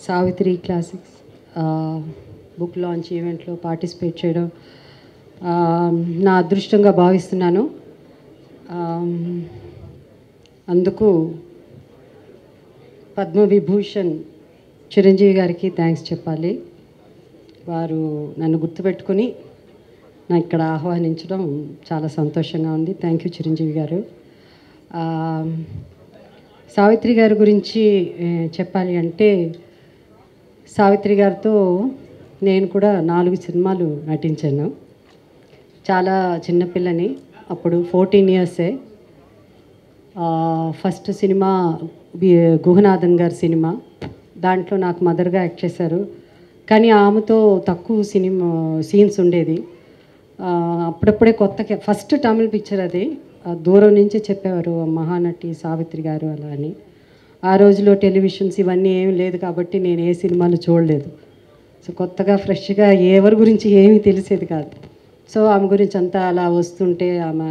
Savitri classics book launch ఈవెంట్లో participate చేయడం నా అదృష్టంగా భావిస్తున్నాను. అందుకు పద్మవిభూషణ్ చిరంజీవి గారికి థ్యాంక్స్ చెప్పాలి. వారు నన్ను గుర్తుపెట్టుకుని నా ఇక్కడ ఆహ్వానించడం చాలా సంతోషంగా ఉంది. థ్యాంక్ యూ చిరంజీవి గారు. సావిత్రి గారి గురించి చెప్పాలి అంటే, సావిత్రి గారితో నేను కూడా 4 సినిమాలు నటించాను. చాలా చిన్నపిల్లని, అప్పుడు 14 ఇయర్సే. ఫస్ట్ సినిమా గుహనాథన్ గారి సినిమా, దాంట్లో నాకు మదర్గా యాక్ట్ చేశారు. కానీ ఆమెతో తక్కువ సీన్స్ ఉండేది. అప్పుడప్పుడే కొత్త ఫస్ట్ తమిళ్ పిక్చర్ అది. దూరం నుంచి చెప్పేవారు మహానటి సావిత్రి గారు అలా అని. ఆ రోజులో టెలివిజన్స్ ఇవన్నీ ఏమి లేదు కాబట్టి నేను ఏ సినిమాలు చూడలేదు. సో కొత్తగా ఫ్రెష్గా ఎవరి గురించి ఏమీ తెలిసేది కాదు. సో ఆమె గురించి అంతా అలా వస్తుంటే, ఆమె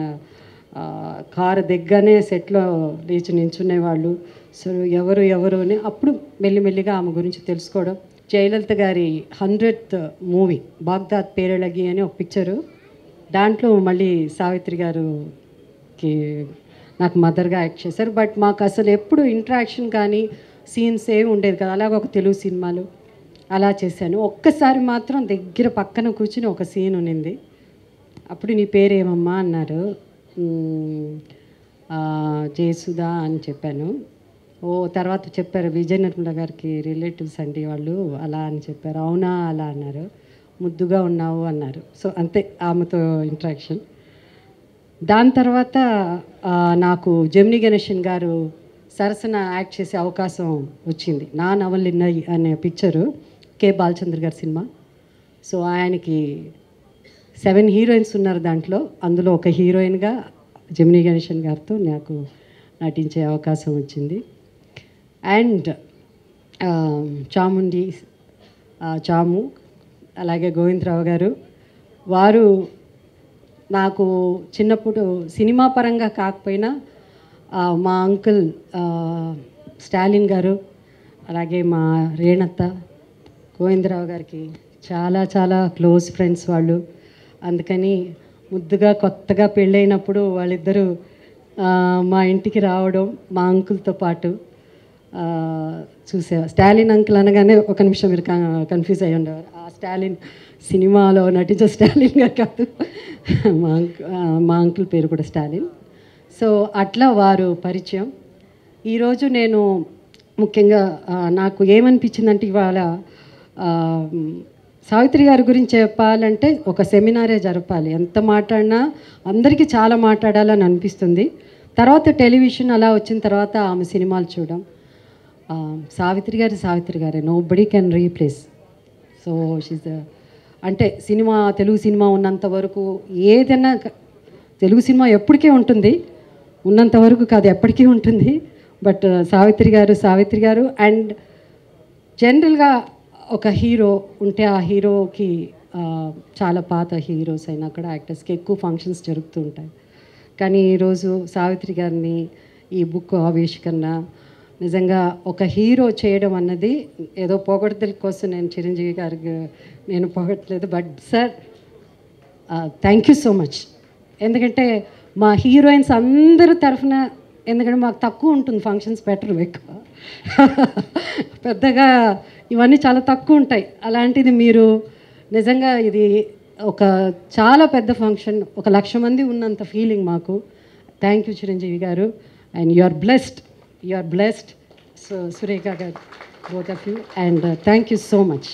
కారు దిగ్గానే సెట్లో లేచి నించునేవాళ్ళు. సో ఎవరు అని అప్పుడు మెల్లిమెల్లిగా ఆమె గురించి తెలుసుకోవడం. జయలలిత గారి 100th మూవీ బాగ్దాద్ పేరళగి అని ఒక పిక్చరు, దాంట్లో మళ్ళీ సావిత్రి గారుకి నాకు మదర్గా యాక్ట్ చేశారు. బట్ మాకు అసలు ఎప్పుడు ఇంట్రాక్షన్ కానీ సీన్స్ ఏమి ఉండేది కదా. అలాగ ఒక తెలుగు సినిమాలు అలా చేశాను. ఒక్కసారి మాత్రం దగ్గర పక్కన కూర్చుని ఒక సీన్ ఉన్నింది. అప్పుడు నీ పేరేమమ్మా అన్నారు. జయసుధా అని చెప్పాను. తర్వాత చెప్పారు విజయ నిర్మల గారికి రిలేటివ్స్ అండి వాళ్ళు అలా అని చెప్పారు. అవునా అలా అన్నారు. ముద్దుగా ఉన్నావు అన్నారు. సో అంతే ఆమెతో ఇంట్రాక్షన్. దాని తర్వాత నాకు జెమిని గణేషన్ గారు సరసన యాక్ట్ చేసే అవకాశం వచ్చింది. నా నవలిన్నయి అనే పిక్చరు, కె బాలచంద్ర గారి సినిమా. సో ఆయనకి 7 హీరోయిన్స్ ఉన్నారు దాంట్లో. అందులో ఒక హీరోయిన్గా జెమిని గణేషన్ గారితో నాకు నటించే అవకాశం వచ్చింది. అండ్ చాముండి చాము, అలాగే గోవిందరావు గారు, వారు నాకు చిన్నప్పుడు సినిమా పరంగా కాకపోయినా మా అంకుల్ స్టాలిన్ గారు, అలాగే మా రేణత్త, గోవిందరావు గారికి చాలా చాలా క్లోజ్ ఫ్రెండ్స్ వాళ్ళు. అందుకని ముద్దుగా కొత్తగా పెళ్ళైనప్పుడు వాళ్ళిద్దరూ మా ఇంటికి రావడం, మా అంకుల్తో పాటు చూసేవారు. స్టాలిన్ అంకుల్ అనగానే ఒక నిమిషం మీరు కన్ఫ్యూజ్ అయ్యి ఉండేవారు. ఆ స్టాలిన్ సినిమాలో నటించే స్టాలిన్ గారు కాదు, మా అంకుల్ పేరు కూడా స్టాలిన్. సో అట్లా వారు పరిచయం. ఈరోజు నేను ముఖ్యంగా నాకు ఏమనిపించిందంటే, ఇవాళ సావిత్రి గారి గురించి చెప్పాలంటే ఒక సెమినారే జరపాలి. ఎంత మాట్లాడినా అందరికీ చాలా మాట్లాడాలని అనిపిస్తుంది. తర్వాత టెలివిజన్ అలా వచ్చిన తర్వాత ఆమె సినిమాలు చూడడం, సావిత్రి గారే, nobody can replace. So she's అంటే తెలుగు సినిమా ఉన్నంత వరకు ఏదైనా, తెలుగు సినిమా ఎప్పటికీ ఉంటుంది, ఉన్నంత వరకు కాదు ఎప్పటికీ ఉంటుంది. బట్ సావిత్రి గారు అండ్ జనరల్గా ఒక హీరో ఉంటే ఆ హీరోకి చాలా పాత హీరోస్ అయినా కూడా యాక్టర్స్కి ఎక్కువ ఫంక్షన్స్ జరుగుతూ ఉంటాయి. కానీ ఈరోజు సావిత్రి గారిని ఈ బుక్ ఆవిష్కరణ నిజంగా ఒక హీరో చేయడం అన్నది ఏదో పొగడ్తల కోసం నేను చిరంజీవి గారికి నేను పొగట్లేదు. But sir thank you so much. ఎందుకంటే మా హీరోయిన్స్ అందరి తరఫున, ఎందుకంటే మాకు తక్కువ ఉంటుంది ఫంక్షన్స్, బెటర్ ఎక్కువ పెద్దగా ఇవన్నీ చాలా తక్కువ ఉంటాయి. అలాంటిది మీరు నిజంగా ఇది ఒక చాలా పెద్ద ఫంక్షన్, 1,00,000 మంది ఉన్నంత ఫీలింగ్ మాకు. Thank you Chiranjeevi garu. And you are blessed. So Surekha garu, both of you, and thank you so much.